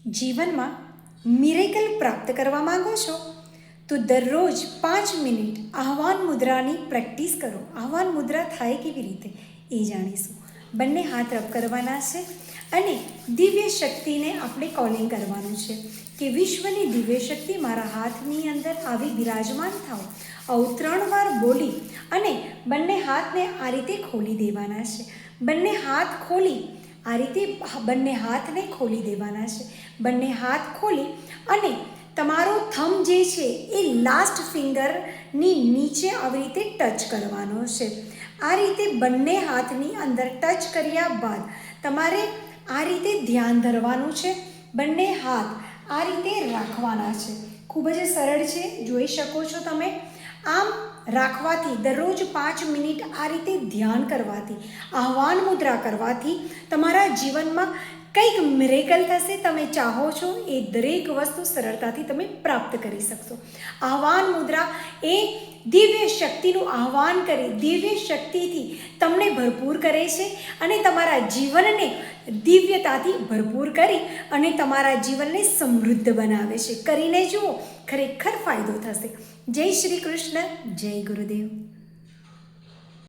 જીવનમાં મિરેકલ પ્રાપ્ત કરવા માંગો છો તો દરરોજ 5 મિનિટ આહ્વાન મુદ્રાની પ્રેક્ટિસ કરો. આહ્વાન મુદ્રા થાય કેવી રીતે એ જાણીશું. બંને હાથ રબ કરવાના છે અને દિવ્ય શક્તિને આપણે કોલિંગ કરવાનું છે કે વિશ્વની દિવ્ય શક્તિ મારા હાથની અંદર આવી બિરાજમાન થાઓ. આવું 3 વાર બોલી અને બંને હાથને આ રીતે ખોલી દેવાના છે. બંને હાથ ખોલી આ રીતે બંને હાથને ખોલી દેવાના છે. બંને હાથ ખોલી અને તમારો થંબ જે છે એ લાસ્ટ ફિંગરની નીચે આવી રીતે ટચ કરવાનો છે. આ રીતે બંને હાથની અંદર ટચ કર્યા બાદ તમારે આ રીતે ધ્યાન ધરવાનું છે. બંને હાથ આ રીતે રાખવાના છે. ખૂબ જ સરળ છે, જોઈ શકો છો તમે. આમ રાખવાથી દરરોજ 5 મિનિટ આ રીતે ધ્યાન કરવાથી, આહ્વાન મુદ્રા કરવાથી તમારા જીવનમાં કંઈક મિરેકલ થશે. તમે ચાહો છો એ દરેક વસ્તુ સરળતાથી તમે પ્રાપ્ત કરી શકશો. આહ્વાન મુદ્રા એ દિવ્ય શક્તિનું આહ્વાન કરી દિવ્ય શક્તિથી તમને ભરપૂર કરે છે અને તમારા જીવનને દિવ્યતાથી ભરપૂર કરી અને તમારા જીવનને સમૃદ્ધ બનાવે છે. કરીને જુઓ, ખરેખર ફાયદો થશે. જય શ્રી કૃષ્ણ, જય ગુરુદેવ.